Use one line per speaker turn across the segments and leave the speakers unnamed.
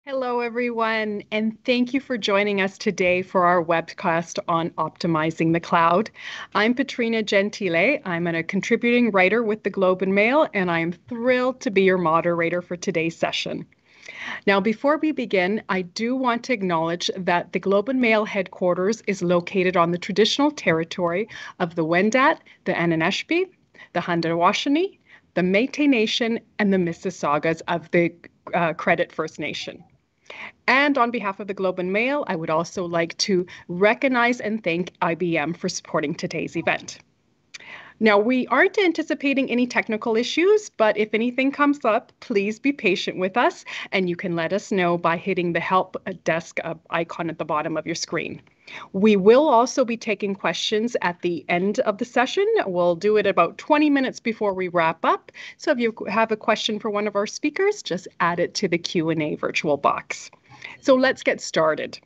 Hello, everyone, and thank you for joining us today for our webcast on optimizing the cloud. I'm Patrina Gentile. I'm a contributing writer with the Globe and Mail, and I am thrilled to be your moderator for today's session. Now, before we begin, I do want to acknowledge that the Globe and Mail headquarters is located on the traditional territory of the Wendat, the Ananeshpi, the Haudenosaunee, the Métis Nation, and the Mississaugas of the Credit First Nation. And on behalf of the Globe and Mail, I would also like to recognize and thank IBM for supporting today's event. Now, we aren't anticipating any technical issues, but if anything comes up, please be patient with us, and you can let us know by hitting the help desk icon at the bottom of your screen. We will also be taking questions at the end of the session. We'll do it about 20 minutes before we wrap up. So if you have a question for one of our speakers, just add it to the Q&A virtual box. So let's get started.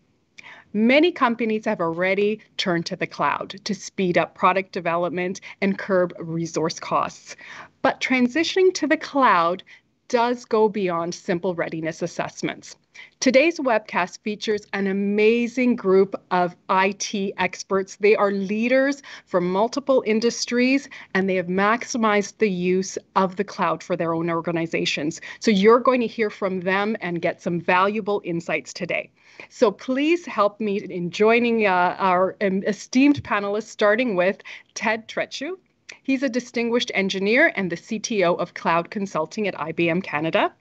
Many companies have already turned to the cloud to speed up product development and curb resource costs. But transitioning to the cloud does go beyond simple readiness assessments. Today's webcast features an amazing group of IT experts. They are leaders from multiple industries, and they have maximized the use of the cloud for their own organizations. So you're going to hear from them and get some valuable insights today. So please help me in joining our esteemed panelists, starting with Ted Trechu. He's a distinguished engineer and the CTO of Cloud Consulting at IBM Canada.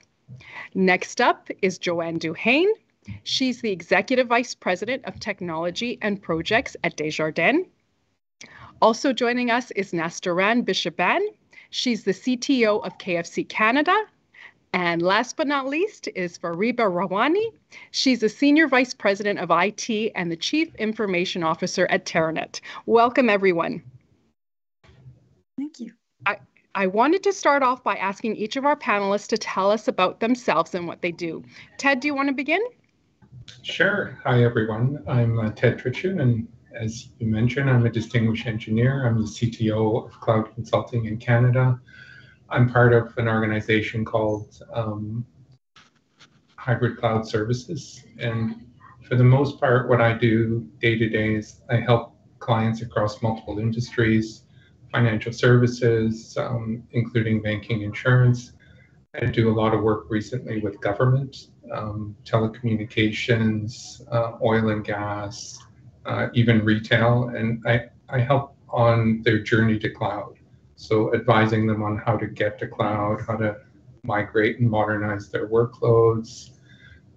Next up is Joanne Duhane. She's the Executive Vice President of Technology and Projects at Desjardins. Also joining us is Nastaran Bishaban. She's the CTO of KFC Canada. And last but not least is Fariba Rawani. She's the Senior Vice President of IT and the Chief Information Officer at Terranet. Welcome, everyone.
Thank you.
I wanted to start off by asking each of our panelists to tell us about themselves and what they do. Ted, do you want to begin?
Sure. Hi, everyone. I'm Ted Trechu, and as you mentioned, I'm a distinguished engineer. I'm the CTO of Cloud Consulting in Canada. I'm part of an organization called Hybrid Cloud Services. And for the most part, what I do day to day is I help clients across multiple industries, financial services, including banking, insurance. I do a lot of work recently with government, telecommunications, oil and gas, even retail, and I help on their journey to cloud. So advising them on how to get to cloud, how to migrate and modernize their workloads,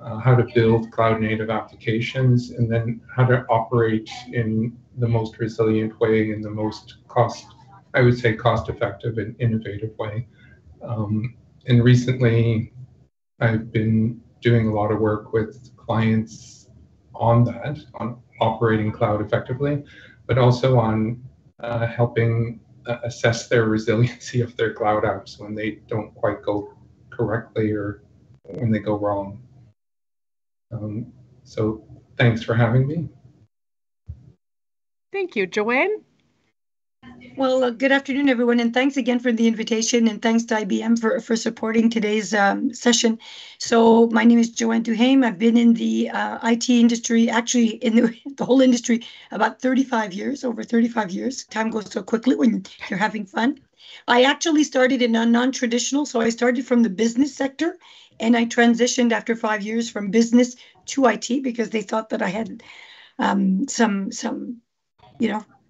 how to build cloud native applications, and then how to operate in the most resilient way, in the most cost-effective and innovative way. And recently, I've been doing a lot of work with clients on that, on operating cloud effectively, but also on helping assess their resiliency of their cloud apps when they don't quite go correctly or when they go wrong. So thanks for having me.
Thank you. Joanne?
Well, good afternoon, everyone, and thanks again for the invitation, and thanks to IBM for supporting today's session. So my name is Joanne Duhane. I've been in the IT industry, actually in the whole industry, about 35 years, over 35 years. Time goes so quickly when you're having fun. I actually started in a non-traditional, so I started from the business sector, and I transitioned after 5 years from business to IT because they thought that I had some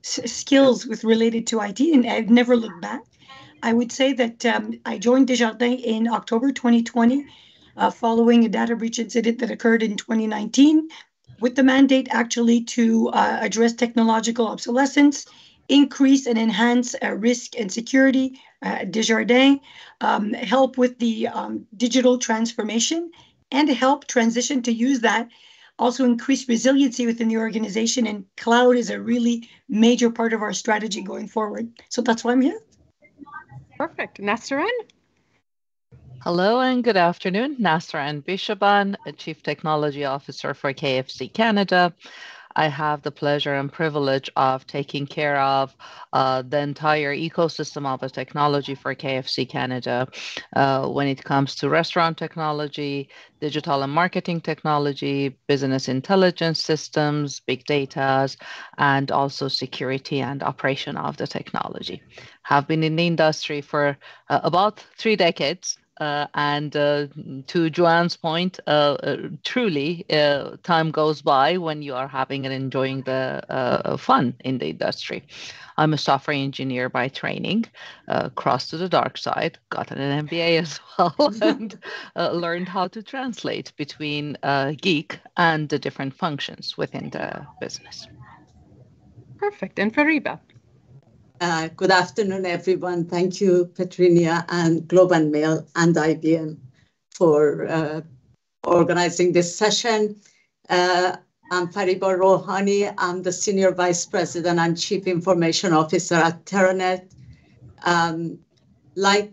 skills related to IT, and I've never looked back. I would say that I joined Desjardins in October 2020, following a data breach incident that occurred in 2019, with the mandate actually to address technological obsolescence, increase and enhance risk and security at Desjardins, help with the digital transformation, and help transition to use that, also increase resiliency within the organization, and cloud is a really major part of our strategy going forward. So that's why I'm here.
Perfect. Nastaran?
Hello and good afternoon. Nastaran Bishaban, a Chief Technology Officer for KFC Canada. I have the pleasure and privilege of taking care of the entire ecosystem of a technology for KFC Canada when it comes to restaurant technology, digital and marketing technology, business intelligence systems, big data, and also security and operation of the technology. Have been in the industry for about 3 decades. And to Joanne's point, truly, time goes by when you are having and enjoying the fun in the industry. I'm a software engineer by training, crossed to the dark side, got an MBA as well, and learned how to translate between geek and the different functions within the business.
Perfect. And Fariba?
Good afternoon, everyone. Thank you, Petrinia and Globe and Mail and IBM for organizing this session. I'm Fariba Rohani. I'm the Senior Vice President and Chief Information Officer at Terranet. Like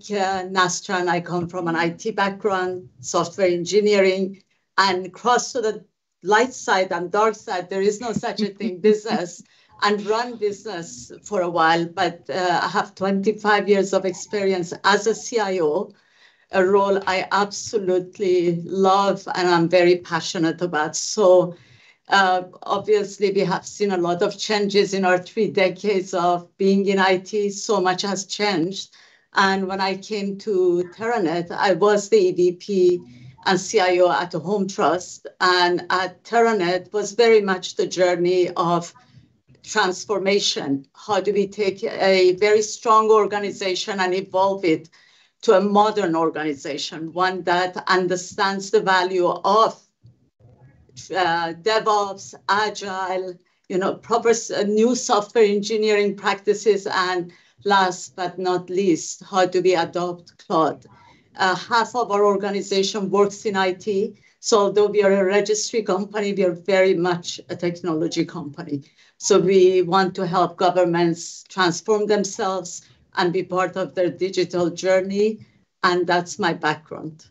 Nastran, I come from an IT background, software engineering, and cross to the light side and dark side. There is no such a thing, business. And run business for a while, but I have 25 years of experience as a CIO, a role I absolutely love and I'm very passionate about. So obviously we have seen a lot of changes in our 3 decades of being in IT. So much has changed. And when I came to Terranet, I was the EVP and CIO at Home Trust. And at Terranet was very much the journey of transformation. How do we take a very strong organization and evolve it to a modern organization, one that understands the value of DevOps, Agile, proper new software engineering practices, and last but not least, how do we adopt cloud? Half of our organization works in IT, so although we are a registry company, we are very much a technology company. So we want to help governments transform themselves and be part of their digital journey. And that's my background.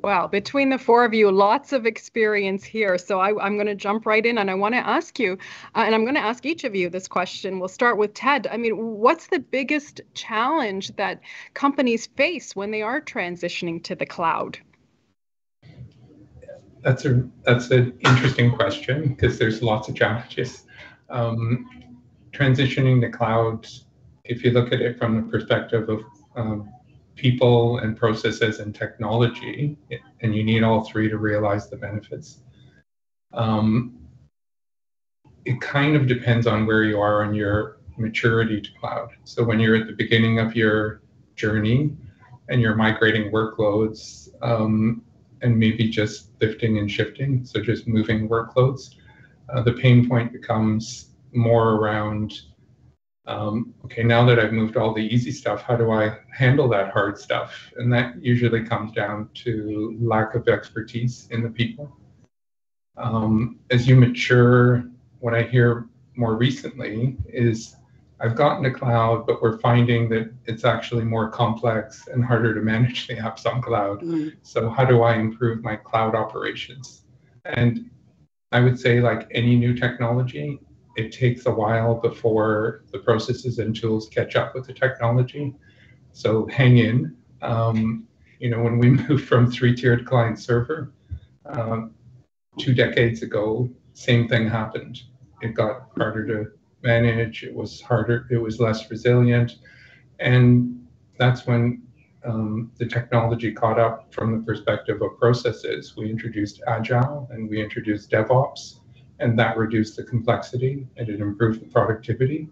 Wow, between the 4 of you, lots of experience here. So I'm going to jump right in and I want to ask you, and I'm going to ask each of you this question. We'll start with Ted. I mean, what's the biggest challenge that companies face when they are transitioning to the cloud?
That's an interesting question because there's lots of challenges. Transitioning to cloud, if you look at it from the perspective of people and processes and technology, and you need all 3 to realize the benefits, it kind of depends on where you are on your maturity to cloud. So when you're at the beginning of your journey and you're migrating workloads, and maybe just lifting and shifting, so just moving workloads, the pain point becomes more around, okay, now that I've moved all the easy stuff, how do I handle that hard stuff? And that usually comes down to lack of expertise in the people. As you mature, what I hear more recently is I've gotten to cloud, but we're finding that it's actually more complex and harder to manage the apps on cloud. So how do I improve my cloud operations? And I would say, like any new technology, it takes a while before the processes and tools catch up with the technology. So hang in. When we moved from 3-tiered client server 2 decades ago, same thing happened. It got harder to manage, it was harder, it was less resilient. And that's when the technology caught up from the perspective of processes. We introduced Agile and we introduced DevOps, and that reduced the complexity and it improved the productivity.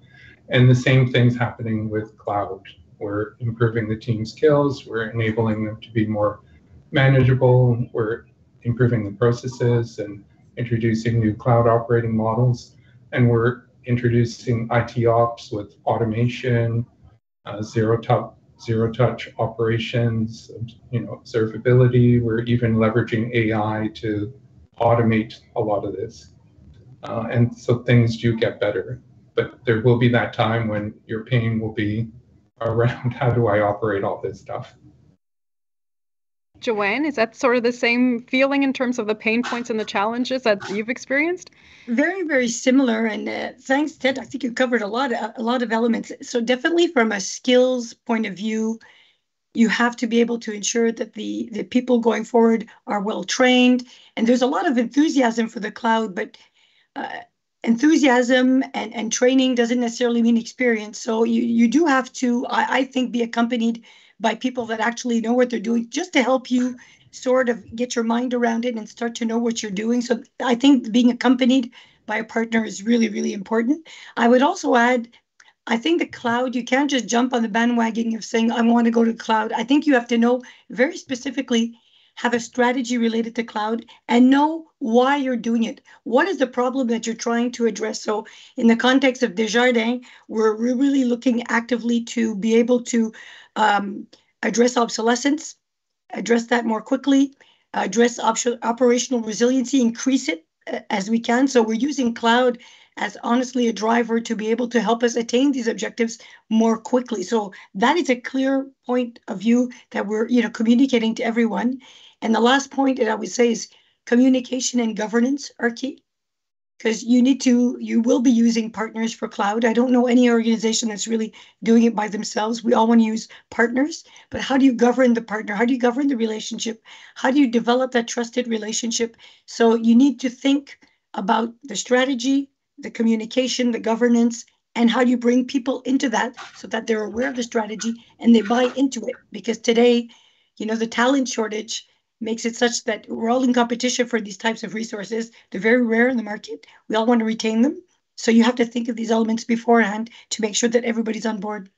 And the same thing's happening with cloud. We're improving the team skills, we're enabling them to be more manageable, we're improving the processes and introducing new cloud operating models, and we're introducing IT ops with automation, zero touch operations, observability. We're even leveraging AI to automate a lot of this. And so things do get better, but there will be that time when your pain will be around how do I operate all this stuff.
Joanne, is that sort of the same feeling in terms of the pain points and the challenges that you've experienced?
Very, very similar. And thanks, Ted. I think you covered a lot of elements. So definitely from a skills point of view, you have to be able to ensure that the people going forward are well trained. And there's a lot of enthusiasm for the cloud, but enthusiasm and training doesn't necessarily mean experience. So you do have to, I think, be accompanied by people that actually know what they're doing, just to help you sort of get your mind around it and start to know what you're doing. So I think being accompanied by a partner is really, really important. I would also add, I think the cloud, you can't just jump on the bandwagon of saying, I want to go to cloud. I think you have to know very specifically, have a strategy related to cloud and know why you're doing it. What is the problem that you're trying to address? So in the context of Desjardins, we're really looking actively to be able to address obsolescence, address that more quickly, address operational resiliency, increase it as we can. So we're using cloud as honestly a driver to be able to help us attain these objectives more quickly. So that is a clear point of view that we're communicating to everyone. And the last point that I would say is communication and governance are key, because you will be using partners for cloud. I don't know any organization that's really doing it by themselves. We all want to use partners, but how do you govern the partner? How do you govern the relationship? How do you develop that trusted relationship? So you need to think about the strategy, the communication, the governance, and how do you bring people into that so that they're aware of the strategy and they buy into it. Because today, the talent shortage makes it such that we're all in competition for these types of resources. They're very rare in the market. We all want to retain them. So you have to think of these elements beforehand to make sure that everybody's on board.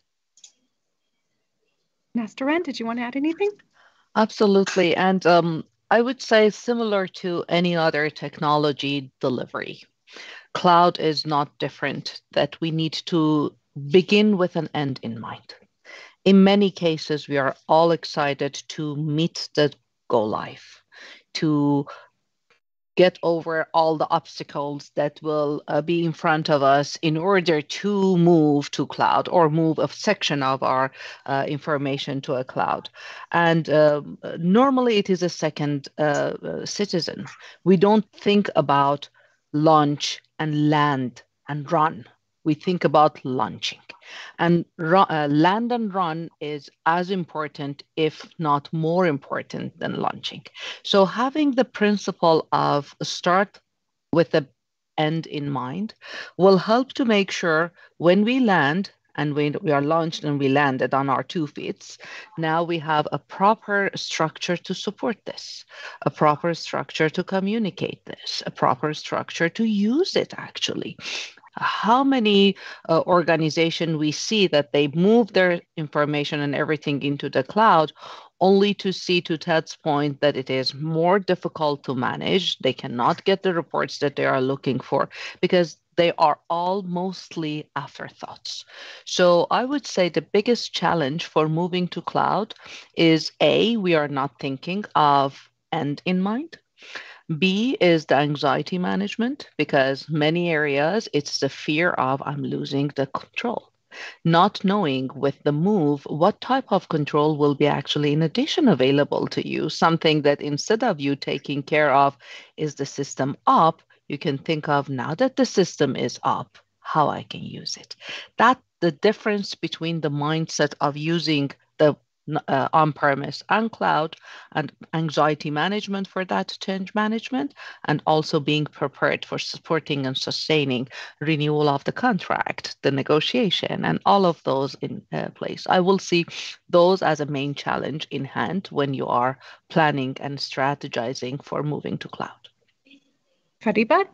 Nastaran, did you want to add anything?
Absolutely. And I would say similar to any other technology delivery, cloud is not different, that we need to begin with an end in mind. In many cases, we are all excited to meet the go live, to get over all the obstacles that will be in front of us in order to move to cloud or move a section of our information to a cloud. And normally it is a second citizen. We don't think about launch and land and run. We think about launching. And land and run is as important, if not more important, than launching. So having the principle of start with the end in mind will help to make sure when we land and when we are launched and we landed on our 2 feet, now we have a proper structure to support this, a proper structure to communicate this, a proper structure to use it actually. How many organizations we see that they move their information and everything into the cloud only to see, to Ted's point, that it is more difficult to manage. They cannot get the reports that they are looking for because they are all mostly afterthoughts. So I would say the biggest challenge for moving to cloud is A, we are not thinking of end in mind. B is the anxiety management, because many areas it's the fear of I'm losing the control, not knowing with the move what type of control will be actually in addition available to you, something that instead of you taking care of is the system up, you can think of now that the system is up, how I can use it. That the difference between the mindset of using the on-premise and cloud and anxiety management for that change management, and also being prepared for supporting and sustaining renewal of the contract, the negotiation, and all of those in place. I will see those as a main challenge in hand when you are planning and strategizing for moving to cloud.
Fariba?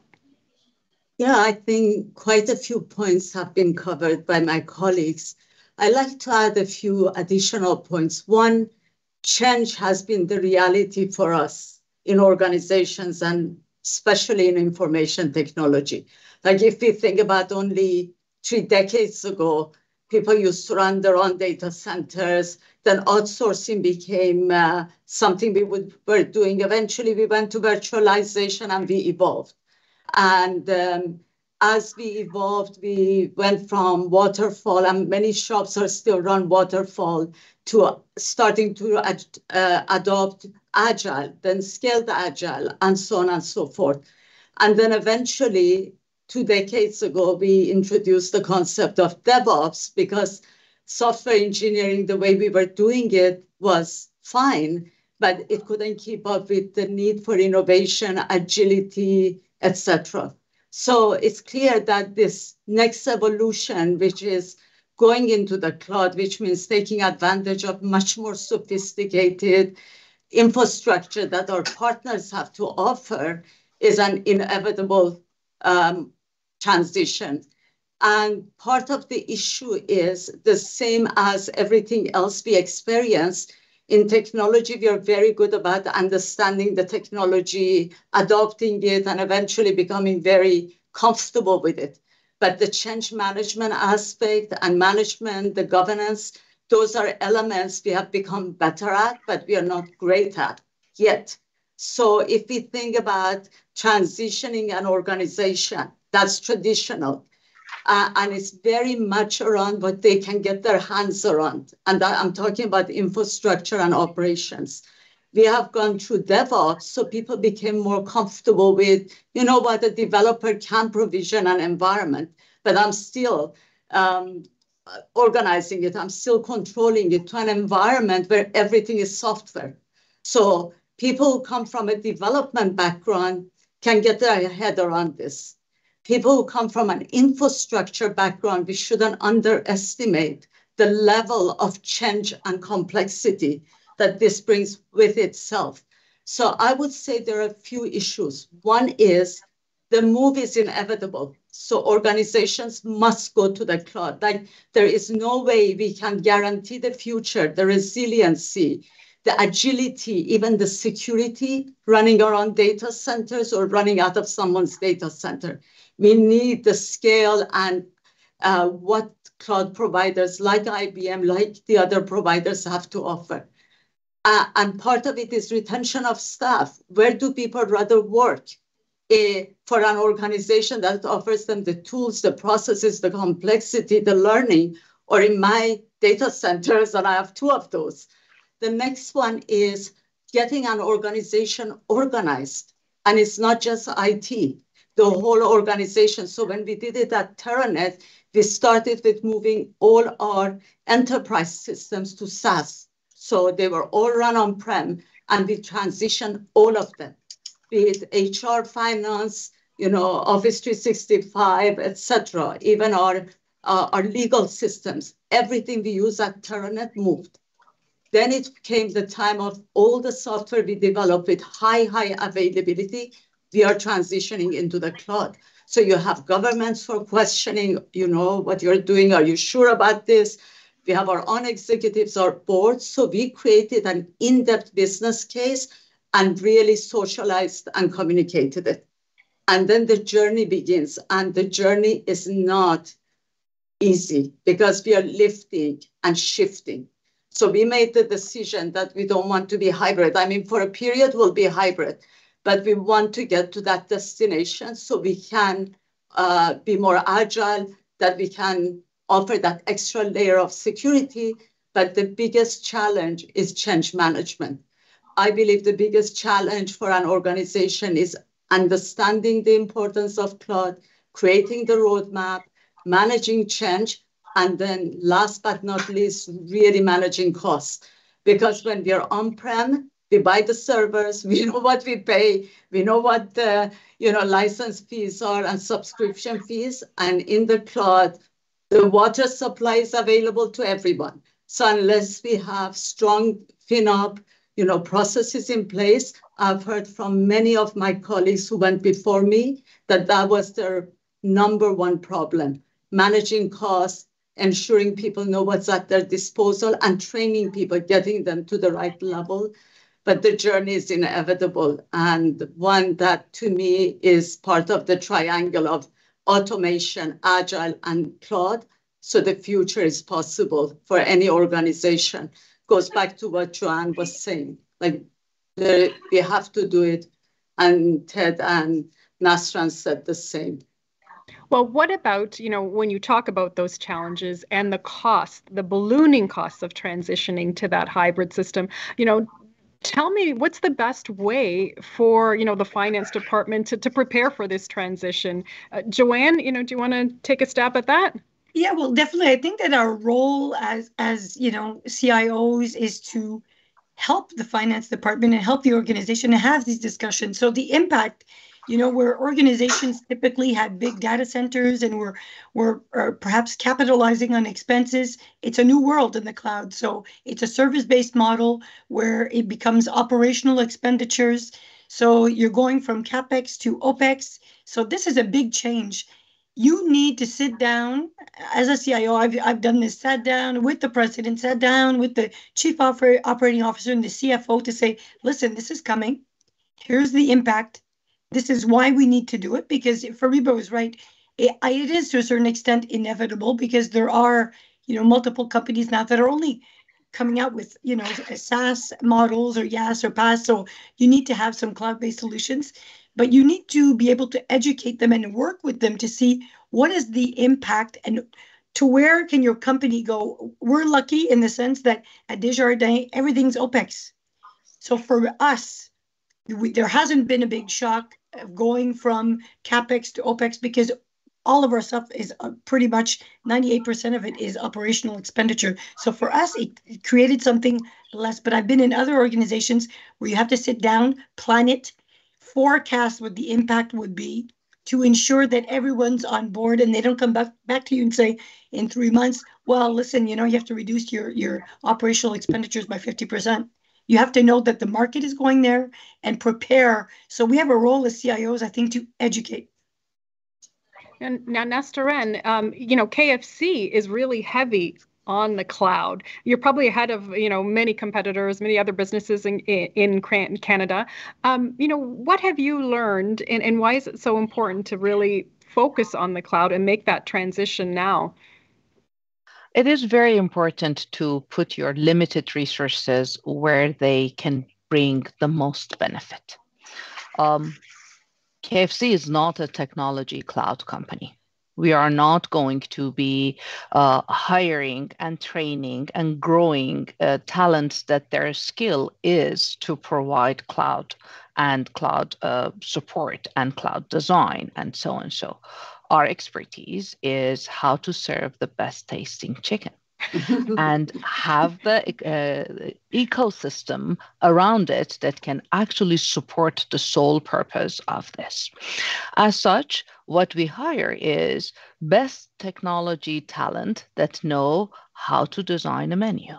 Yeah, I think quite a few points have been covered by my colleagues. I'd like to add a few additional points. One, change has been the reality for us in organizations and especially in information technology. Like if we think about only 3 decades ago, people used to run their own data centers, then outsourcing became something we were doing. Eventually we went to virtualization and we evolved. And as we evolved, we went from waterfall, and many shops are still run waterfall, to starting to adopt agile, then scaled agile, and so on and so forth. And then eventually, 2 decades ago, we introduced the concept of DevOps, because software engineering, the way we were doing it, was fine, but it couldn't keep up with the need for innovation, agility, etc. So it's clear that this next evolution, which is going into the cloud, which means taking advantage of much more sophisticated infrastructure that our partners have to offer, is an inevitable transition. And part of the issue is the same as everything else we experience. In technology, we are very good about understanding the technology, adopting it, and eventually becoming very comfortable with it. But the change management aspect and management, the governance, those are elements we have become better at, but we are not great at yet. So if we think about transitioning an organization, that's traditional. And it's very much around what they can get their hands around. And I'm talking about infrastructure and operations. We have gone through DevOps, so people became more comfortable with, what a developer can provision an environment, but I'm still organizing it. I'm still controlling it to an environment where everything is software. So people who come from a development background can get their head around this. People who come from an infrastructure background, we shouldn't underestimate the level of change and complexity that this brings with itself. So I would say there are a few issues. One is the move is inevitable. So organizations must go to the cloud. Like, there is no way we can guarantee the future, the resiliency, the agility, even the security running around data centers or running out of someone's data center. We need the scale and what cloud providers like IBM, like the other providers, have to offer. And part of it is retention of staff. Where do people rather work? For an organization that offers them the tools, the processes, the complexity, the learning, or in my data centers, and I have 2 of those. The next one is getting an organization organized. And it's not just IT, the whole organization. So when we did it at Terranet, we started with moving all our enterprise systems to SaaS. So they were all run on-prem, and we transitioned all of them, be it HR, finance, Office 365, etc. Even our legal systems, everything we use at Terranet moved. Then it came the time of all the software we developed with high availability. We are transitioning into the cloud. So you have governments for questioning, what you're doing. Are you sure about this? We have our own executives, our boards. So we created an in-depth business case and really socialized and communicated it. And then the journey begins. And the journey is not easy because we are lifting and shifting. So we made the decision that we don't want to be hybrid. I mean, for a period, we'll be hybrid, but we want to get to that destination so we can be more agile, that we can offer that extra layer of security. But the biggest challenge is change management. I believe the biggest challenge for an organization is understanding the importance of cloud, creating the roadmap, managing change, and then last but not least, really managing costs. Because when we are on-prem, we buy the servers, we know what we pay, we know what the license fees are and subscription fees. And in the cloud, the water supply is available to everyone. So unless we have strong FinOp, processes in place, I've heard from many of my colleagues who went before me that was their number one problem: managing costs, ensuring people know what's at their disposal, and training people, getting them to the right level. But the journey is inevitable, and one that to me is part of the triangle of automation, agile, and cloud. So the future is possible for any organization. Goes back to what Joanne was saying, like we have to do it. And Ted and Nasran said the same.
Well, what about, when you talk about those challenges and the cost, the ballooning costs of transitioning to that hybrid system, tell me what's the best way for, the finance department to prepare for this transition? Joanne, do you want to take a stab at that?
Yeah, well, definitely. I think that our role as CIOs is to help the finance department and help the organization to have these discussions. So the impact, where organizations typically have big data centers and we're perhaps capitalizing on expenses, it's a new world in the cloud. So it's a service-based model where it becomes operational expenditures. So you're going from CapEx to OpEx. So this is a big change. You need to sit down as a CIO. I've done this, sat down with the president, sat down with the chief operating officer and the CFO to say, listen, this is coming. Here's the impact. This is why we need to do it, because Fariba was right. It is to a certain extent inevitable, because there are, multiple companies now that are only coming out with, SaaS models or YaaS or PaaS. So you need to have some cloud-based solutions, but you need to be able to educate them and work with them to see what is the impact and to where can your company go. We're lucky in the sense that at Desjardins, everything's OpEx. So for us, there hasn't been a big shock of going from CapEx to OpEx, because all of our stuff is pretty much 98% of it is operational expenditure. So for us, it created something less. But I've been in other organizations where you have to sit down, plan it, forecast what the impact would be to ensure that everyone's on board and they don't come back to you and say in 3 months, well, listen, you have to reduce your operational expenditures by 50%. You have to know that the market is going there and prepare. So we have a role as CIOs, I think, to educate.
And now, Nestaren, KFC is really heavy on the cloud. You're probably ahead of, many competitors, many other businesses in Canada. What have you learned, and why is it so important to really focus on the cloud and make that transition now?
It is very important to put your limited resources where they can bring the most benefit. KFC is not a technology cloud company. We are not going to be hiring and training and growing talents that their skill is to provide cloud and cloud support and cloud design and so on. So our expertise is how to serve the best tasting chicken. And have the ecosystem around it that can actually support the sole purpose of this. As such, what we hire is best technology talent that know how to design a menu,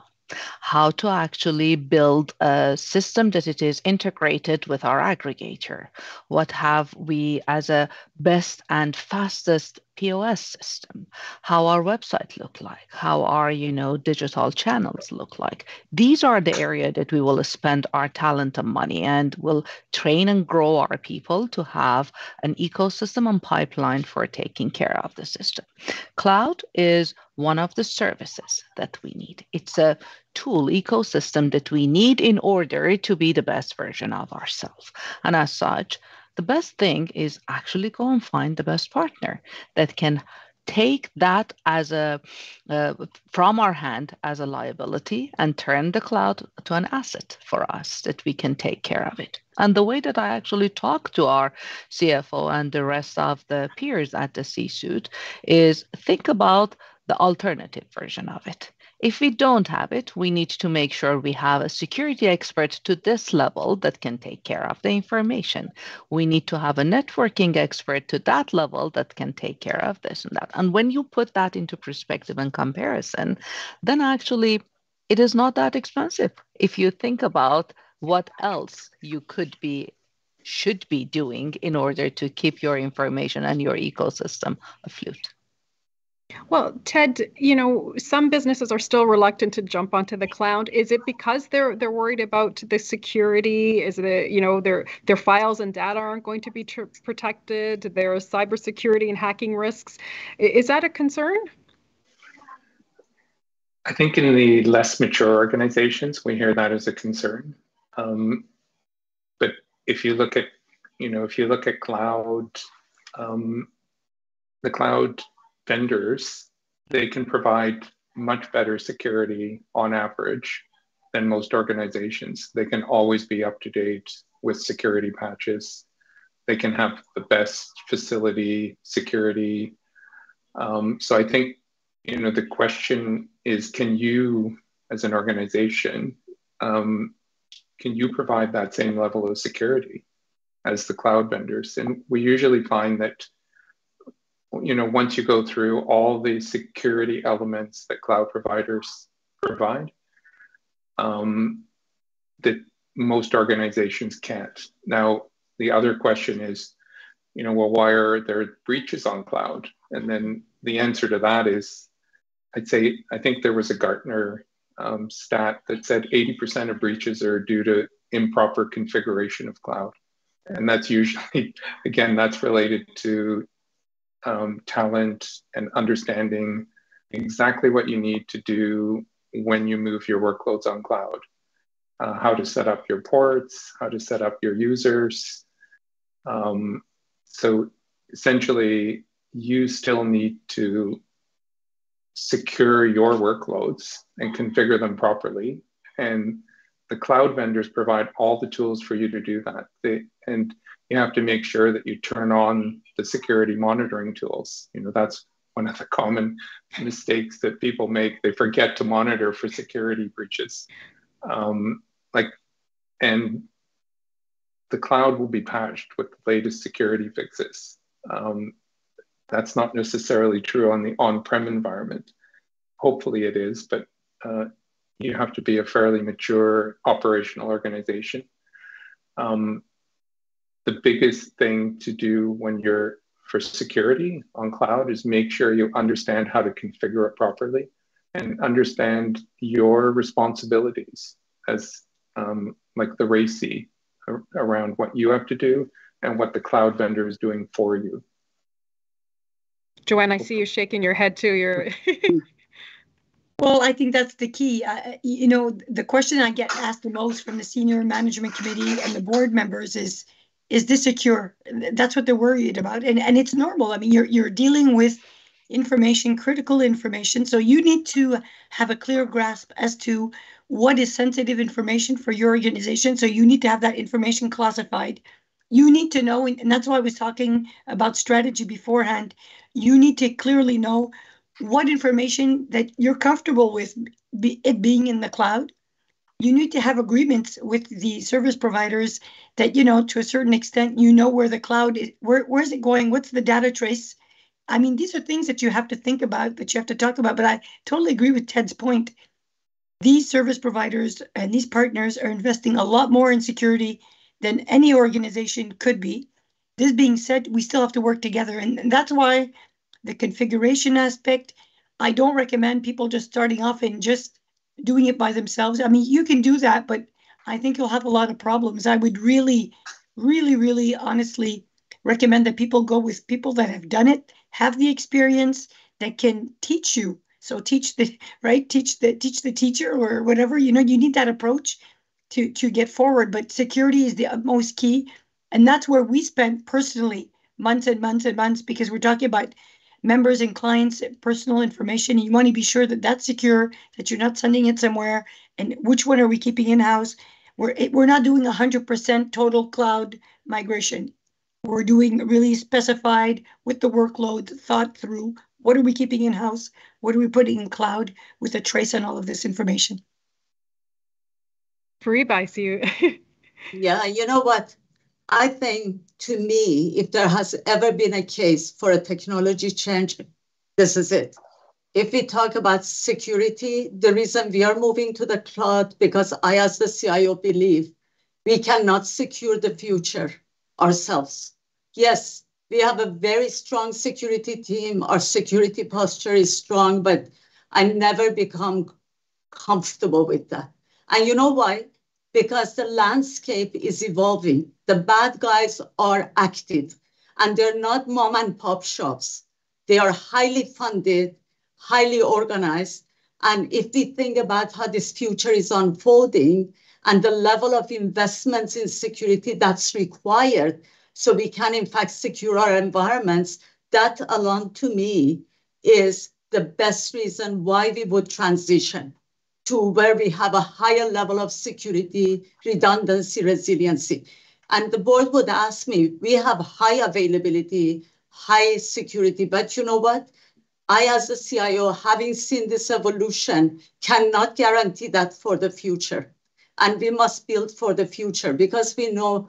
how to actually build a system that it is integrated with our aggregator. What have we as a best and fastest POS system, how our website look like, how our digital channels look like. These are the area that we will spend our talent and money, and will train and grow our people to have an ecosystem and pipeline for taking care of the system. Cloud is one of the services that we need. It's a tool ecosystem that we need in order to be the best version of ourselves. And as such, the best thing is actually go and find the best partner that can take that as from our hand as a liability and turn the cloud to an asset for us that we can take care of it. And the way that I actually talk to our CFO and the rest of the peers at the C-suite is think about the alternative version of it. If we don't have it, we need to make sure we have a security expert to this level that can take care of the information. We need to have a networking expert to that level that can take care of this and that. And when you put that into perspective and comparison, then actually it is not that expensive if you think about what else you should be doing in order to keep your information and your ecosystem afloat.
Well, Ted, some businesses are still reluctant to jump onto the cloud. Is it because they're worried about the security? Is it, their files and data aren't going to be protected? There are cybersecurity and hacking risks. Is that a concern?
I think in the less mature organizations, we hear that as a concern. But if you look at, cloud, the cloud vendors, they can provide much better security on average than most organizations. They can always be up to date with security patches. They can have the best facility security. So I think, the question is, can you, as an organization, can you provide that same level of security as the cloud vendors? And we usually find that, once you go through all the security elements that cloud providers provide, that most organizations can't. Now, the other question is, well, why are there breaches on cloud? And then the answer to that is, I think there was a Gartner stat that said 80% of breaches are due to improper configuration of cloud. And that's usually, again, that's related to talent and understanding exactly what you need to do when you move your workloads on cloud, how to set up your ports, how to set up your users. So essentially, you still need to secure your workloads and configure them properly. And the cloud vendors provide all the tools for you to do that. And you have to make sure that you turn on the security monitoring tools. That's one of the common mistakes that people make. They forget to monitor for security breaches. And the cloud will be patched with the latest security fixes. That's not necessarily true on the on-prem environment. Hopefully it is, but you have to be a fairly mature operational organization. The biggest thing to do for security on cloud is make sure you understand how to configure it properly and understand your responsibilities as like the RACI around what you have to do and what the cloud vendor is doing for you.
Joanne, I see you shaking your head too.
Well, I think that's the key. The question I get asked the most from the senior management committee and the board members is this secure? That's what they're worried about. And it's normal. I mean, you're dealing with information, critical information. So you need to have a clear grasp as to what is sensitive information for your organization. So you need to have that information classified. You need to know, and that's why I was talking about strategy beforehand. You need to clearly know what information that you're comfortable with it being in the cloud. You need to have agreements with the service providers that, to a certain extent, where the cloud is, where is it going? What's the data trace? I mean, these are things that you have to think about, that you have to talk about. But I totally agree with Ted's point. These service providers and these partners are investing a lot more in security than any organization could be. This being said, we still have to work together. And that's why the configuration aspect, I don't recommend people just starting off and just doing it by themselves. I mean, you can do that, but I think you'll have a lot of problems. I would really, really, really honestly recommend that people go with people that have done it, have the experience, that can teach you. So teach the teacher or whatever. You need that approach to get forward. But security is the utmost key. And that's where we spent personally months and months and months, because we're talking about members and clients' personal information. You want to be sure that that's secure, that you're not sending it somewhere. And which one are we keeping in-house? We're not doing 100% total cloud migration. We're doing really specified with the workload, thought through. What are we keeping in-house? What are we putting in cloud with a trace on all of this information?
Fariba, I see you.
Yeah, you know what? I think, to me, if there has ever been a case for a technology change, this is it. If we talk about security, the reason we are moving to the cloud, because I, as the CIO, believe we cannot secure the future ourselves. Yes, we have a very strong security team. Our security posture is strong, but I never become comfortable with that. And you know why? Because the landscape is evolving. The bad guys are active, and they're not mom and pop shops. They are highly funded, highly organized. And if we think about how this future is unfolding and the level of investments in security that's required, so we can, in fact, secure our environments, that alone to me is the best reason why we would transition to where we have a higher level of security, redundancy, resiliency. And the board would ask me, we have high availability, high security, but you know what? I, as a CIO, having seen this evolution, cannot guarantee that for the future. And we must build for the future because we know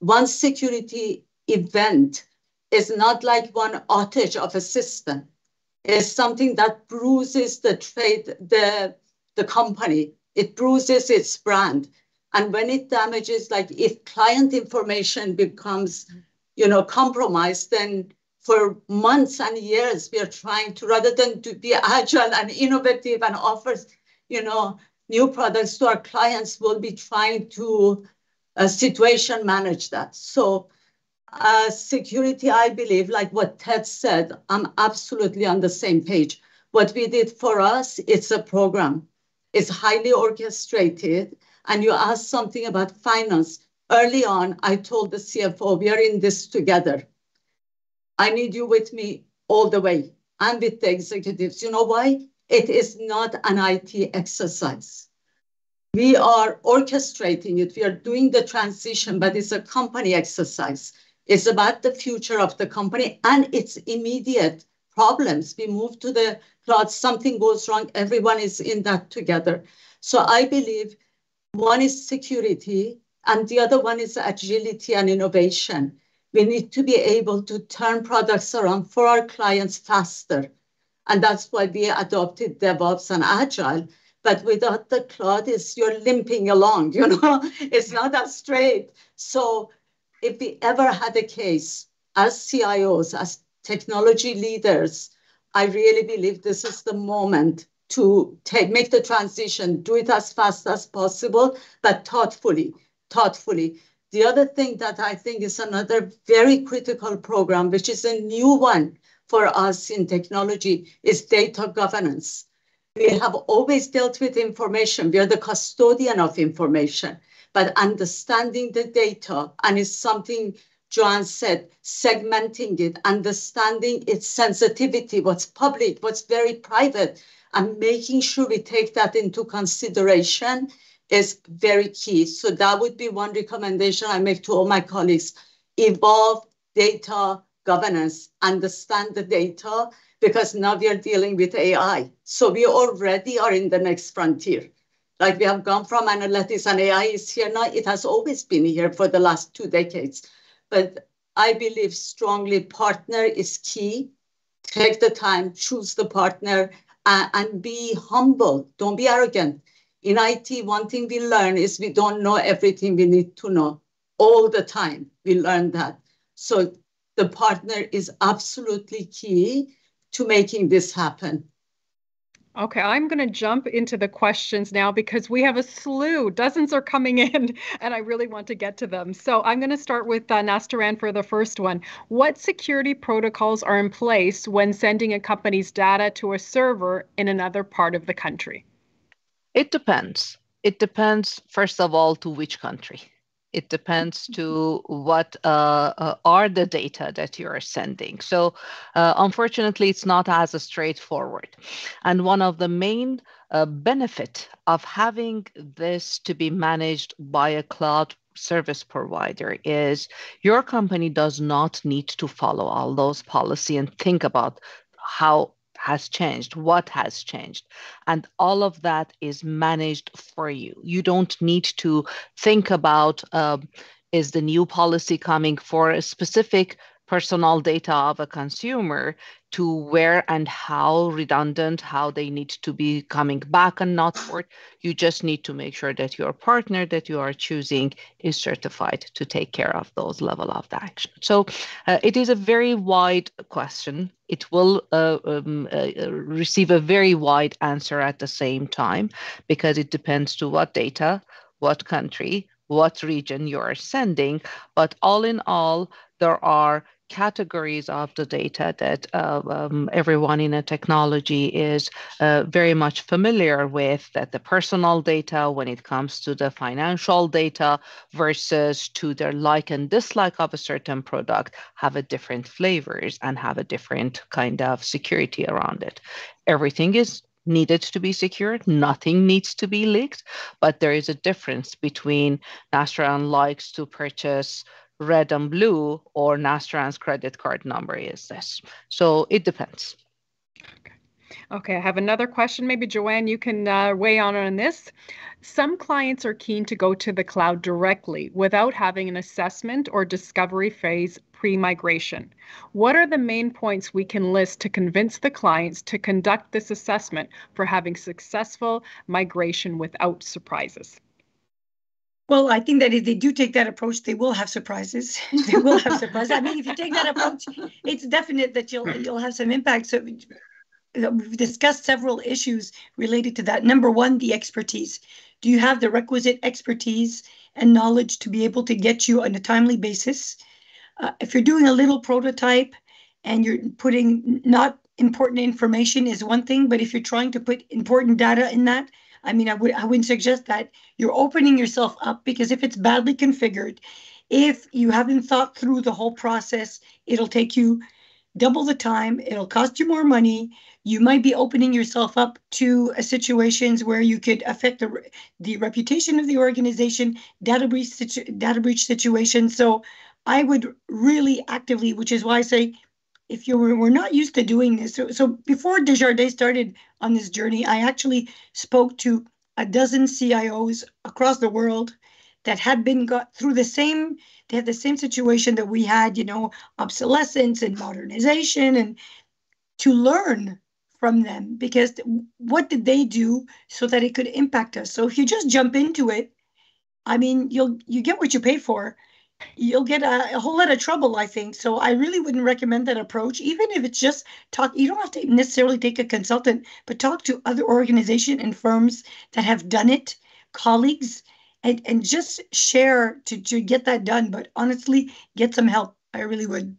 one security event is not like one outage of a system. It's something that bruises the trade, the company. It bruises its brand. And when it damages, like if client information becomes, compromised, then for months and years, we are trying to, rather than to be agile and innovative and offer, new products to our clients, we'll be trying to situation manage that. So security, I believe, like what Ted said, I'm absolutely on the same page. What we did for us, it's a program. It's highly orchestrated. And you asked something about finance. Early on, I told the CFO, we are in this together. I need you with me all the way. I'm with the executives. You know why? It is not an IT exercise. We are orchestrating it. We are doing the transition, but it's a company exercise. It's about the future of the company and its immediate problems. We move to the cloud, something goes wrong, everyone is in that together. So I believe one is security and the other one is agility and innovation. We need to be able to turn products around for our clients faster. And that's why we adopted DevOps and Agile. But without the cloud, you're limping along, it's not that straight. So if we ever had a case as CIOs, as technology leaders, I really believe this is the moment to make the transition, do it as fast as possible, but thoughtfully. The other thing that I think is another very critical program, which is a new one for us in technology, is data governance. We have always dealt with information. We are the custodian of information. But understanding the data, and it's something Joanne said, segmenting it, understanding its sensitivity, what's public, what's very private, and making sure we take that into consideration is very key. So that would be one recommendation I make to all my colleagues. Evolve data governance, understand the data, because now we are dealing with AI. So we already are in the next frontier. Like we have gone from analytics and AI is here now. It has always been here for the last 2 decades. But I believe strongly partner is key. Take the time, choose the partner, and be humble. Don't be arrogant. In IT, one thing we learn is we don't know everything we need to know. All the time, we learn that. So the partner is absolutely key to making this happen.
Okay, I'm going to jump into the questions now because we have a slew. Dozens are coming in, and I really want to get to them. So I'm going to start with Nastaran for the first one. What security protocols are in place when sending a company's data to a server in another part of the country?
It depends. It depends, first of all, to which country. It depends to what are the data that you are sending. So unfortunately, it's not as straightforward. And one of the main benefit of having this to be managed by a cloud service provider is your company does not need to follow all those policies and think about how has changed, what has changed. And all of that is managed for you. You don't need to think about, is the new policy coming for a specific personal data of a consumer to where and how redundant, how they need to be coming back and not for it. You just need to make sure that your partner that you are choosing is certified to take care of those level of the action. So it is a very wide question. It will receive a very wide answer at the same time because it depends to what data, what country, what region you are sending. But all in all, there are categories of the data that everyone in a technology is very much familiar with, that the personal data when it comes to the financial data versus to their like and dislike of a certain product have a different flavors and have a different kind of security around it. Everything is needed to be secured. Nothing needs to be leaked, but there is a difference between Nastran likes to purchase red and blue, or Nastran's credit card number is this. So it depends.
Okay, I have another question. Maybe Joanne, you can weigh on this. Some clients are keen to go to the cloud directly without having an assessment or discovery phase pre-migration. What are the main points we can list to convince the clients to conduct this assessment for having successful migration without surprises?
Well, I think that if they do take that approach, they will have surprises. They will have surprises. I mean, if you take that approach, it's definite that you'll have some impact. So we've discussed several issues related to that. Number one, the expertise. Do you have the requisite expertise and knowledge to be able to get you on a timely basis? If you're doing a little prototype and you're putting not important information is one thing, but if you're trying to put important data in that, I mean, I wouldn't suggest that. You're opening yourself up, because if it's badly configured, if you haven't thought through the whole process, it'll take you double the time. It'll cost you more money. You might be opening yourself up to situations where you could affect the reputation of the organization, data breach situation. So I would really actively, which is why I say, if you were not used to doing this, so before Desjardins started on this journey, I actually spoke to a dozen CIOs across the world that had got through the same situation that we had, obsolescence and modernization, and to learn from them, because what did they do so that it could impact us? So if you just jump into it, I mean, you get what you pay for. You'll get a whole lot of trouble, I think. So I really wouldn't recommend that approach, even if it's just talk. You don't have to necessarily take a consultant, but talk to other organizations and firms that have done it, colleagues, and just share to get that done. But honestly, get some help. I really would.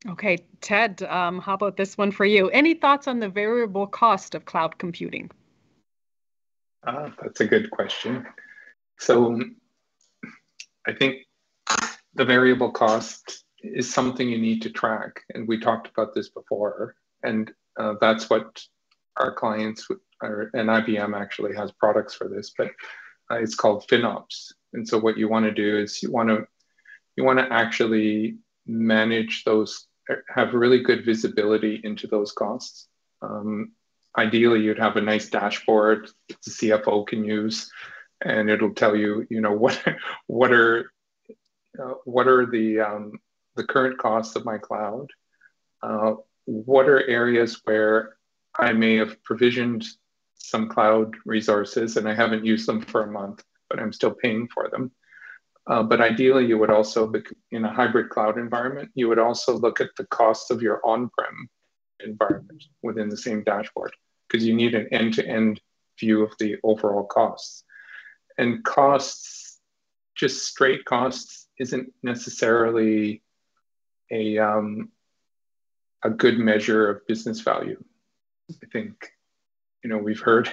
Okay, Ted, how about this one for you? Any thoughts on the variable cost of cloud computing?
That's a good question. So I think the variable cost is something you need to track. And we talked about this before. And that's what our clients, and IBM actually has products for this, but it's called FinOps. And so what you want to do is you want to actually manage those, have really good visibility into those costs. Ideally, you'd have a nice dashboard that the CFO can use, and it'll tell you, what are the current costs of my cloud? What are areas where I may have provisioned some cloud resources and I haven't used them for a month, but I'm still paying for them? But ideally, you would also, in a hybrid cloud environment, you would also look at the costs of your on-prem environment within the same dashboard, because you need an end-to-end view of the overall costs. And costs, just straight costs, isn't necessarily a good measure of business value. I think, we've heard,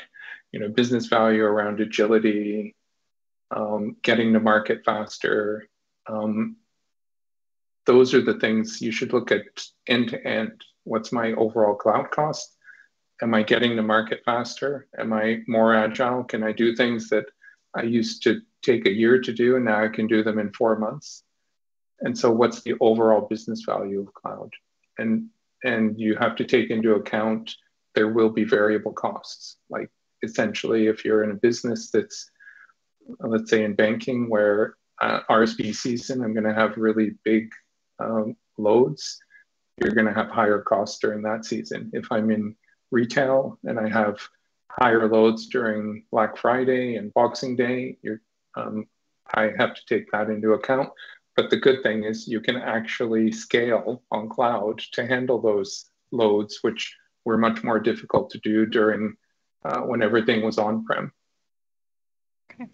business value around agility, getting to market faster. Those are the things you should look at end to end. What's my overall cloud cost? Am I getting to market faster? Am I more agile? Can I do things that I used to take a year to do and now I can do them in 4 months? And so what's the overall business value of cloud? And you have to take into account there will be variable costs. Like essentially, if you're in a business that's, let's say in banking, where RSP season, I'm going to have really big loads, you're going to have higher costs during that season. If I'm in retail and I have higher loads during Black Friday and Boxing Day, I have to take that into account. But the good thing is you can actually scale on cloud to handle those loads, which were much more difficult to do during when everything was on-prem.
Okay.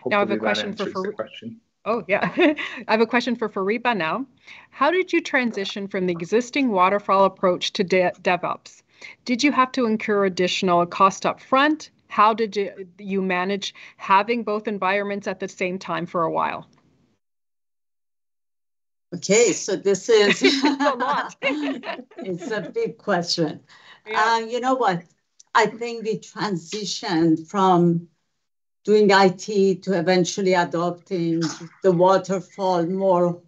Now I have a question for
question.
Oh, yeah. I have a question for Fariba now. How did you transition from the existing waterfall approach to DevOps? Did you have to incur additional cost up front? How did you manage having both environments at the same time for a while?
Okay, so this is
A lot.
it's a big question.
Yeah.
You know what? I think we transitioned from doing IT to eventually adopting the waterfall more,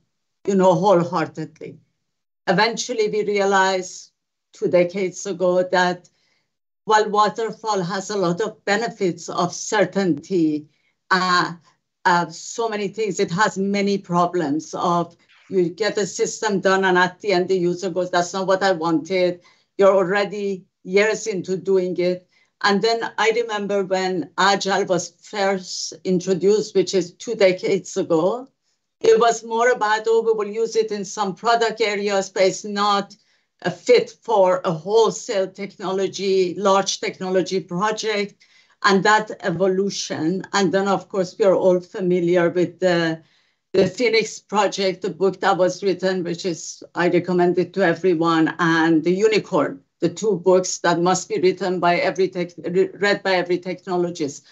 wholeheartedly. Eventually, we realized 2 decades ago that while waterfall has a lot of benefits of certainty, uh, so many things, it has many problems of you get a system done and at the end the user goes, that's not what I wanted. You're already years into doing it. And then I remember when Agile was first introduced, which is 2 decades ago, it was more about, oh, we will use it in some product areas, but it's not a fit for a wholesale technology, large technology project, and that evolution. And then, of course, we are all familiar with the Phoenix Project, the book that was written, which is, I recommend it to everyone, and The Unicorn, the two books that must be written by read by every technologist.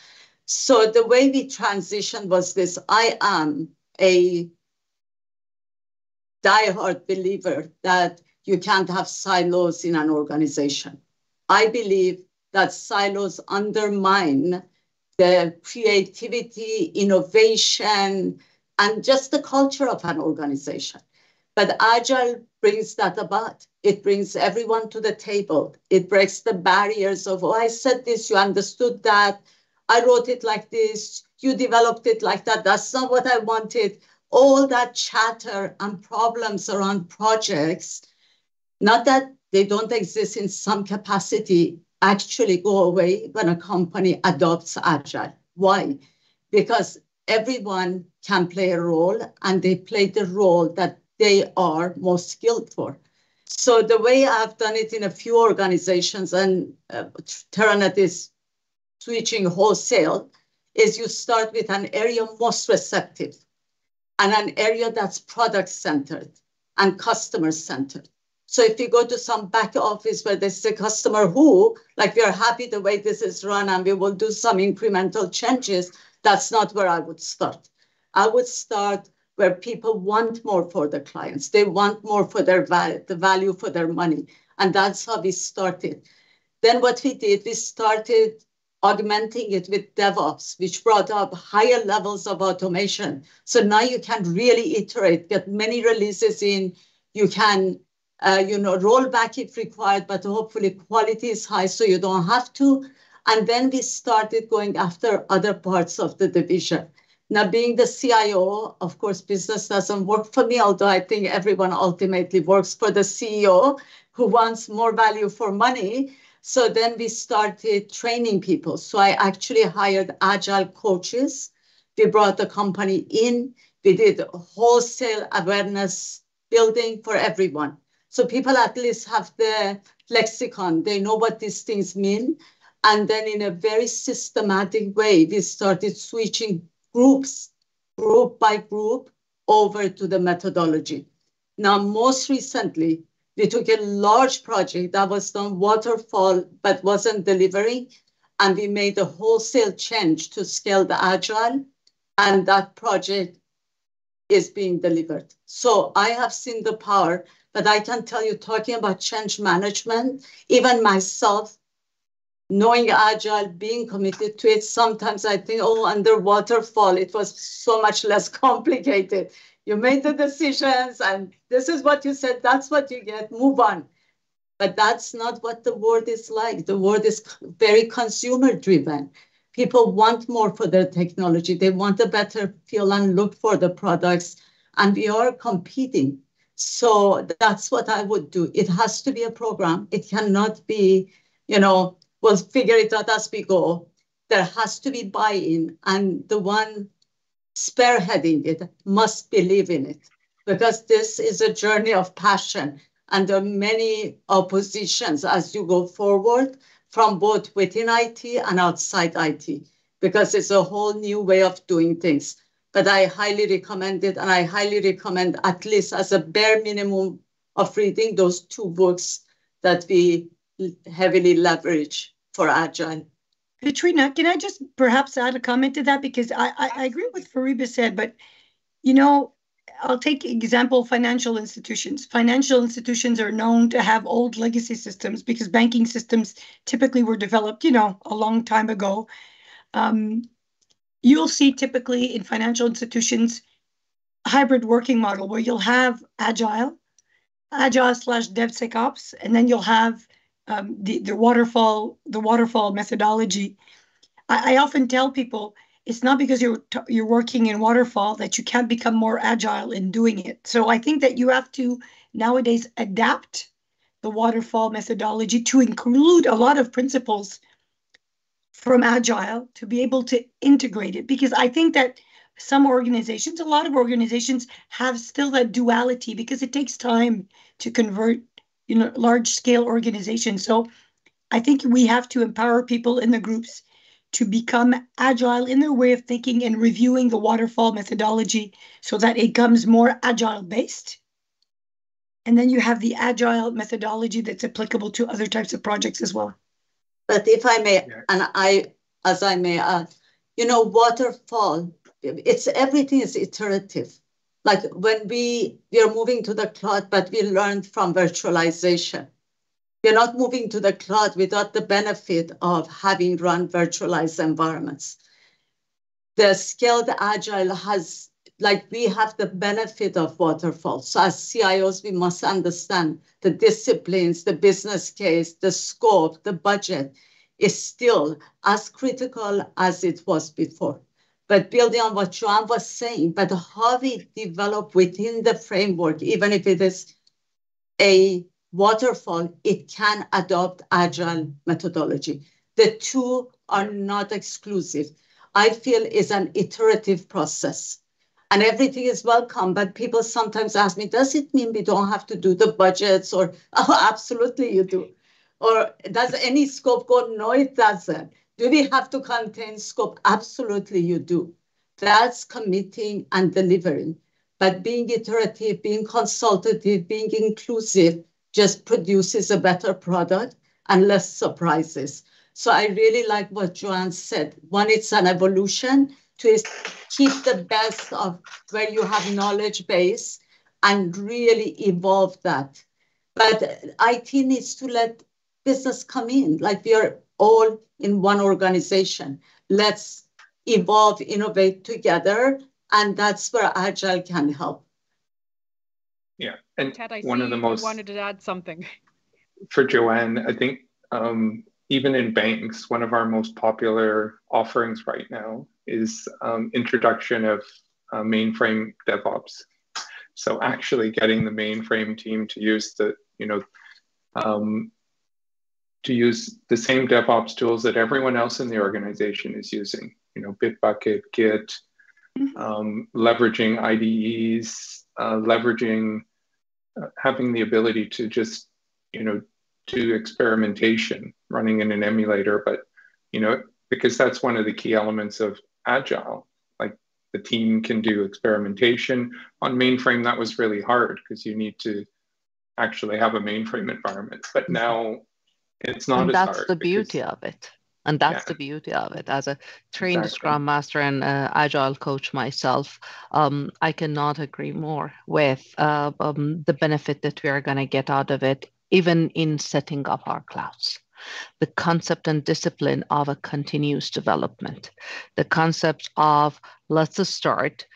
So the way we transitioned was this: I am a diehard believer that you can't have silos in an organization. I believe that silos undermine the creativity, innovation, and just the culture of an organization. But Agile brings that about. It brings everyone to the table. It breaks the barriers of, oh, I said this, you understood that. I wrote it like this. You developed it like that. That's not what I wanted. All that chatter and problems around projects, not that they don't exist in some capacity, actually go away when a company adopts Agile. Why? Because everyone can play a role and they play the role that they are most skilled for. So the way I've done it in a few organizations, and Terranet is switching wholesale, is you start with an area most receptive and an area that's product centered and customer centered. So if you go to some back office where there's a customer who, like, we are happy the way this is run and we will do some incremental changes, that's not where I would start. I would start where people want more for the clients. They want more for their value, the value for their money. And that's how we started. Then what we did, we started augmenting it with DevOps, which brought up higher levels of automation. So now you can really iterate, get many releases in. You can, roll back if required, but hopefully quality is high, so you don't have to. And then we started going after other parts of the division. Now, being the CIO, of course, business doesn't work for me, although I think everyone ultimately works for the CEO who wants more value for money. So then we started training people. So I actually hired Agile coaches. We brought the company in. We did wholesale awareness building for everyone. So people at least have the lexicon. They know what these things mean. And then in a very systematic way, we started switching groups, group by group, over to the methodology. Now, most recently, we took a large project that was done waterfall but wasn't delivering, and we made a wholesale change to scale the Agile, and that project is being delivered. So I have seen the power, but I can tell you, talking about change management, even myself, knowing Agile, being committed to it, sometimes I think, oh, under waterfall, it was so much less complicated. You made the decisions and this is what you said, that's what you get, move on. But that's not what the world is like. The world is very consumer driven. People want more for their technology. They want a better feel and look for the products, and we are competing. So that's what I would do. It has to be a program. It cannot be, we'll figure it out as we go. There has to be buy-in, and the one spearheading it must believe in it, because this is a journey of passion. And there are many oppositions as you go forward from both within IT and outside IT, because it's a whole new way of doing things. but I highly recommend it. And I highly recommend, at least as a bare minimum of reading, those 2 books that we heavily leverage for Agile.
Katrina, can I just perhaps add a comment to that? Because I agree with what Fariba said, but, you know, I'll take example financial institutions. Financial institutions are known to have old legacy systems because banking systems typically were developed, you know, a long time ago. You'll see typically in financial institutions a hybrid working model where you'll have agile slash DevSecOps, and then you'll have the waterfall methodology. I often tell people it's not because you're working in waterfall that you can't become more agile in doing it. So I think that you have to nowadays adapt the waterfall methodology to include a lot of principles from agile to be able to integrate it, because I think that some organizations, a lot of organizations have still that duality because it takes time to convert, you know, large scale organizations. So I think we have to empower people in the groups to become agile in their way of thinking and reviewing the waterfall methodology so that it becomes more agile based. And then you have the agile methodology that's applicable to other types of projects as well.
But if I may, and as I may add, you know, waterfall, everything is iterative. Like when we are moving to the cloud, but we learned from virtualization. We're not moving to the cloud without the benefit of having run virtualized environments. The scaled agile has, like, we have the benefit of waterfall. So as CIOs, we must understand the disciplines, the business case, the scope, the budget is still as critical as it was before. But building on what Joanne was saying, but how we develop within the framework, even if it is a waterfall, it can adopt agile methodology. The 2 are not exclusive. I feel it's an iterative process. And everything is welcome, but people sometimes ask me, does it mean we don't have to do the budgets? Or, oh, absolutely you do. Or does any scope go? No, it doesn't. Do we have to contain scope? Absolutely you do. That's committing and delivering. But being iterative, being consultative, being inclusive just produces a better product and less surprises. So I really like what Joanne said. One, it's an evolution to keep the best of where you have knowledge base and really evolve that. But IT needs to let business come in. Like we are all in one organization. Let's evolve, innovate together. And that's where Agile can help.
Yeah. And
Ted, I
one
see
of the
you
most,
wanted to add something.
For Joanne, I think even in banks, one of our most popular offerings right now is introduction of mainframe DevOps. So actually getting the mainframe team to use the, to use the same DevOps tools that everyone else in the organization is using, Bitbucket, Git, leveraging IDEs, having the ability to just, do experimentation running in an emulator, but, because that's one of the key elements of Agile. Like the team can do experimentation. On mainframe, that was really hard because you need to actually have a mainframe environment. But now it's not as hard.
That's the beauty of it. And that's the beauty of it. As a trained Scrum Master and Agile coach myself, I cannot agree more with the benefit that we are going to get out of it, even in setting up our clouds. The concept and discipline of a continuous development, the concept of let's start.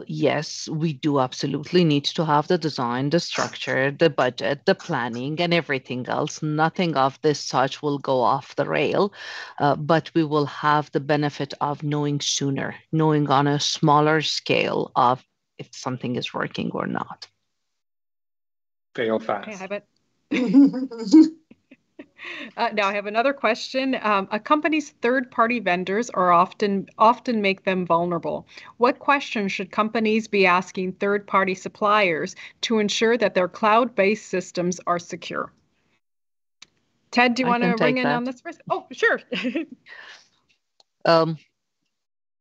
Yes, we do absolutely need to have the design, the structure, the budget, the planning, and everything else. Nothing of this such will go off the rail, but we will have the benefit of knowing sooner, knowing on a smaller scale of if something is working or not.
Fail fast.
Okay, I bet. Now I have another question. A company's third-party vendors are often make them vulnerable. What questions should companies be asking third-party suppliers to ensure that their cloud-based systems are secure? Ted, do you want to ring in on this first? Oh, sure.
The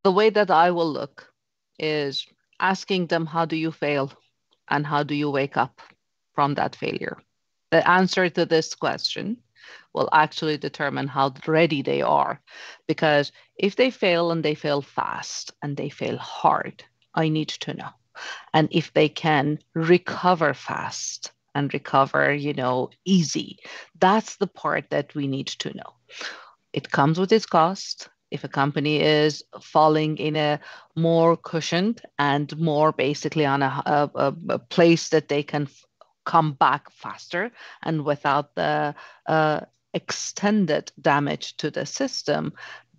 way that I will look is asking them, how do you fail? And how do you wake up from that failure? The answer to this question will actually determine how ready they are. Because if they fail and they fail fast and they fail hard, I need to know. And if they can recover fast and recover, easy, that's the part that we need to know. It comes with its cost. If a company is falling in a more cushioned and more basically on a place that they can come back faster and without the extended damage to the system,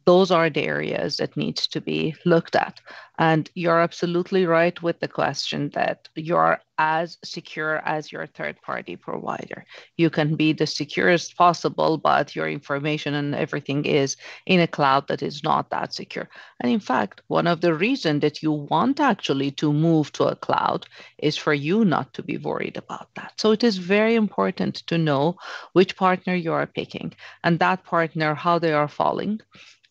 those are the areas that need to be looked at. And you're absolutely right with the question that you're as secure as your third-party provider. You can be the securest possible, but your information and everything is in a cloud that is not that secure. And in fact, one of the reasons that you want actually to move to a cloud is for you not to be worried about that. So it is very important to know which partner you are picking and that partner, how they are falling.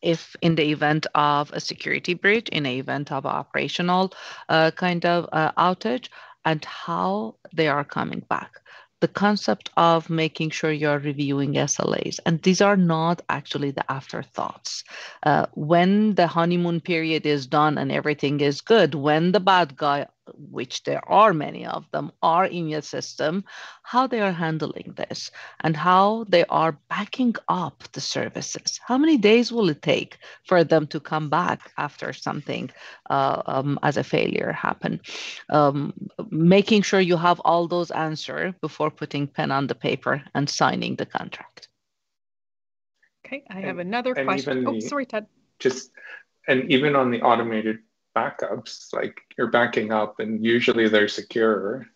If in the event of a security breach, in the event of an operational outage, and how they are coming back. The concept of making sure you're reviewing SLAs, and these are not actually the afterthoughts. When the honeymoon period is done and everything is good, when the bad guy, which there are many of them, are in your system, how they are handling this and how they are backing up the services. How many days will it take for them to come back after something as a failure happen? Making sure you have all those answers before putting pen on the paper and signing the contract.
Okay, I have another question. Sorry, Ted.
And even on the automated backups, like you're backing up and usually they're secure,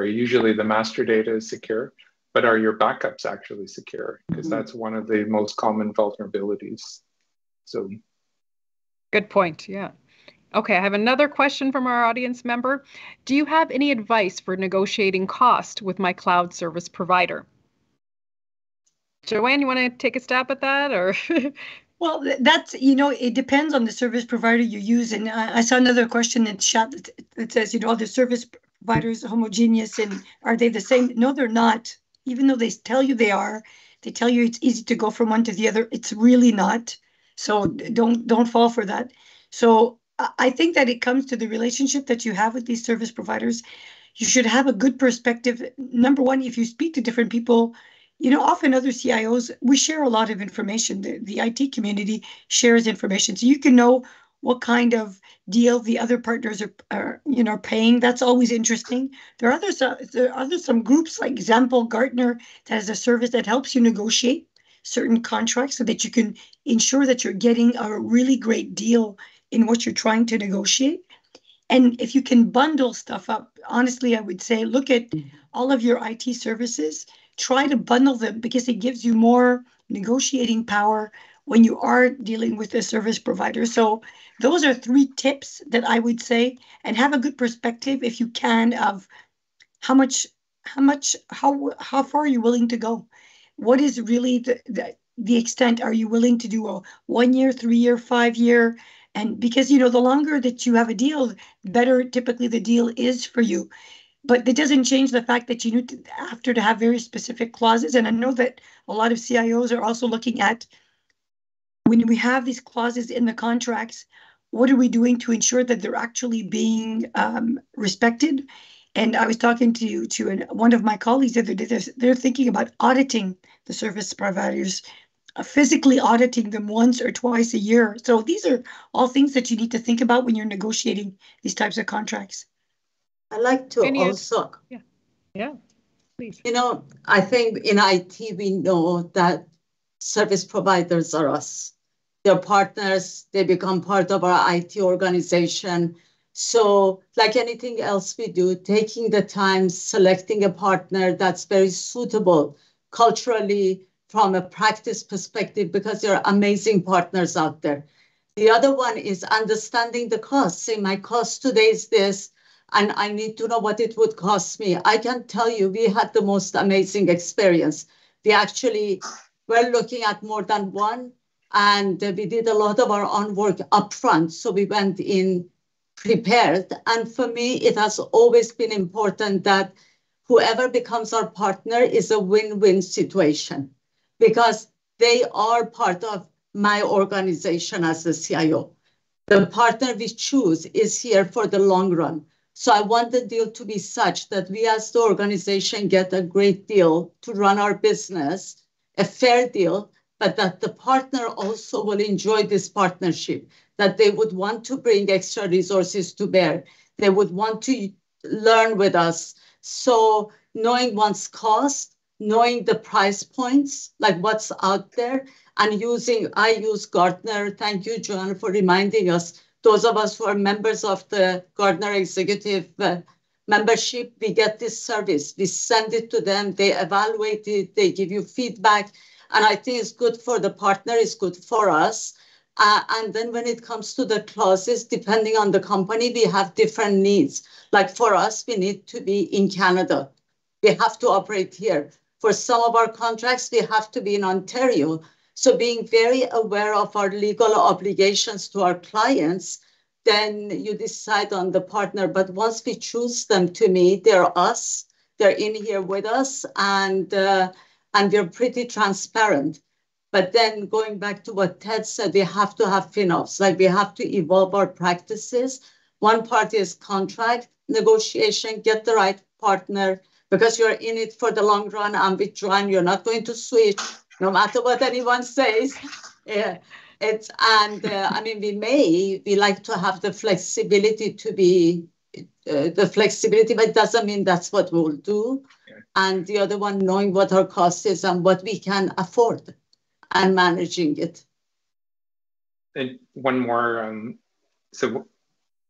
usually the master data is secure, but are your backups actually secure? Because that's one of the most common vulnerabilities. So
good point, yeah. Okay, I have another question from our audience member. Do you have any advice for negotiating cost with my cloud service provider? Joanne, you want to take a stab at that, or?
Well, that's, it depends on the service provider you use. And I saw another question in chat that says, are the service providers homogeneous and are they the same? No, they're not. Even though they tell you they are, they tell you it's easy to go from one to the other. It's really not. So don't fall for that. So I think that it comes to the relationship that you have with these service providers. You should have a good perspective. Number one, if you speak to different people, often other CIOs, we share a lot of information. The IT community shares information. So you can know what kind of deal the other partners are paying. That's always interesting. There are some groups like Example Gartner that has a service that helps you negotiate certain contracts so that you can ensure that you're getting a really great deal in what you're trying to negotiate. And if you can bundle stuff up, honestly, I would say look at all of your IT services, try to bundle them because it gives you more negotiating power when you are dealing with a service provider. So those are 3 tips that I would say, and have a good perspective if you can of how far are you willing to go? What is really the extent? Are you willing to do a 1 year, 3 year, 5 year? And because, the longer that you have a deal, the better typically the deal is for you. But that doesn't change the fact that you need to have very specific clauses. And I know that a lot of CIOs are also looking at, when we have these clauses in the contracts, what are we doing to ensure that they're actually being respected? And I was talking to one of my colleagues the other day. They're thinking about auditing the service providers, physically auditing them once or twice a year. So these are all things that you need to think about when you're negotiating these types of contracts.
I like to also.
Yeah, please.
I think in IT, we know that service providers are us. They're partners. They become part of our IT organization. So like anything else we do, taking the time, selecting a partner that's very suitable culturally from a practice perspective, because there are amazing partners out there. The other one is understanding the cost. Say my cost today is this, and I need to know what it would cost me. I can tell you, we had the most amazing experience. We actually were looking at more than one, and we did a lot of our own work upfront. So we went in prepared. And for me, it has always been important that whoever becomes our partner is a win-win situation, because they are part of my organization as the CIO. The partner we choose is here for the long run. So I want the deal to be such that we as the organization get a great deal to run our business, a fair deal, but that the partner also will enjoy this partnership, that they would want to bring extra resources to bear. They would want to learn with us. So knowing one's cost, knowing the price points, like what's out there, and I use Gartner. Thank you, Joanne, for reminding us. Those of us who are members of the Gartner Executive membership, we get this service. We send it to them. They evaluate it. They give you feedback. And I think it's good for the partner. It's good for us. And then when it comes to the clauses, depending on the company, we have different needs. Like for us, we need to be in Canada. We have to operate here. For some of our contracts, we have to be in Ontario. So being very aware of our legal obligations to our clients, then you decide on the partner. But once we choose them, to me, they're us. They're in here with us, and we're pretty transparent. But then going back to what Ted said, we have to have FinOps. Like we have to evolve our practices. One part is contract negotiation, get the right partner, because you're in it for the long run. And with Joanne, you're not going to switch, no matter what anyone says. Yeah, we like to have the flexibility but it doesn't mean that's what we'll do. Yeah. And the other one, knowing what our cost is and what we can afford and managing it.
And one more, so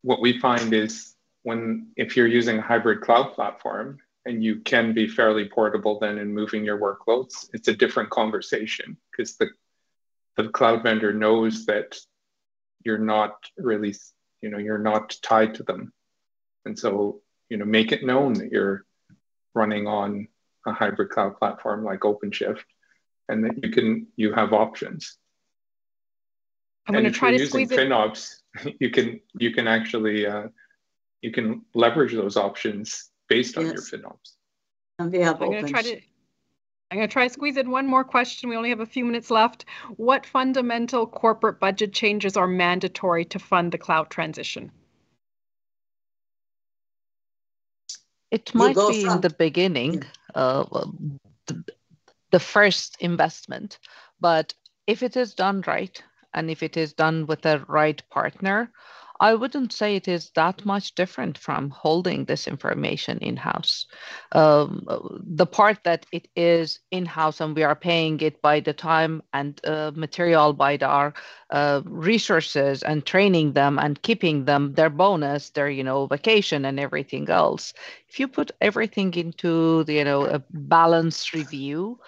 what we find is if you're using a hybrid cloud platform, and you can be fairly portable then in moving your workloads, it's a different conversation, because the cloud vendor knows that you're not really, you're not tied to them. And so, make it known that you're running on a hybrid cloud platform like OpenShift, and that you have options.
I'm going to try to squeeze it.
FinOps, you can actually, you can leverage those options based on your FinOps.
And we have
I'm going to try to squeeze in one more question. We only have a few minutes left. What fundamental corporate budget changes are mandatory to fund the cloud transition?
It might be in the beginning, the first investment, but if it is done right, and if it is done with the right partner, I wouldn't say it is that much different from holding this information in-house. The part that it is in-house and we are paying it by the time and material, by our resources and training them and keeping them, their bonus, their vacation and everything else. If you put everything into the a balanced review,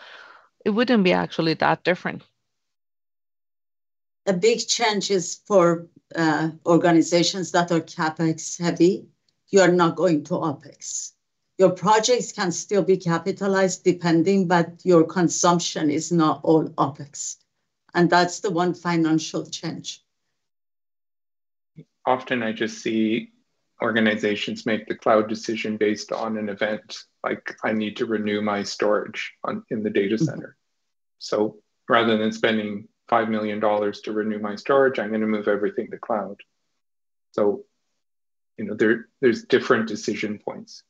it wouldn't be actually that different.
A big change is for organizations that are CapEx heavy. You are not going to OpEx. Your projects can still be capitalized depending, but your consumption is not all OpEx. And that's the one financial change.
Often I just see organizations make the cloud decision based on an event, like I need to renew my storage in the data center. So rather than spending $5 million to renew my storage, I'm going to move everything to cloud. So, there's different decision points.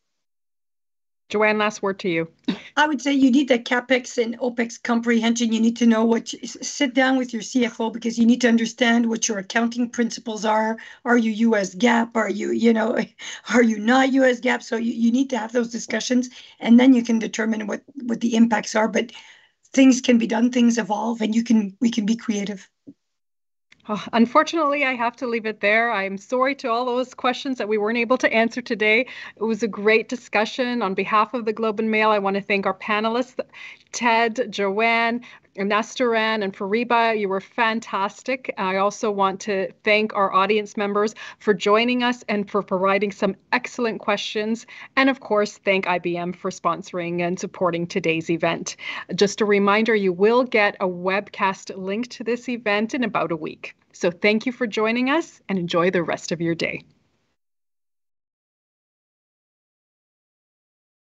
Joanne, last word to you.
I would say you need the CapEx and OpEx comprehension. You need to know sit down with your CFO, because you need to understand what your accounting principles are. Are you US GAAP? Are you not US GAAP? So you need to have those discussions, and then you can determine what the impacts are. But things can be done, things evolve, and we can be creative.
Oh, unfortunately, I have to leave it there. I'm sorry to all those questions that we weren't able to answer today. It was a great discussion. On behalf of the Globe and Mail, I want to thank our panelists, Ted, Joanne, Nastaran, and Fariba. You were fantastic. I also want to thank our audience members for joining us and for providing some excellent questions. And of course, thank IBM for sponsoring and supporting today's event. Just a reminder, you will get a webcast link to this event in about a week. So thank you for joining us, and enjoy the rest of your day.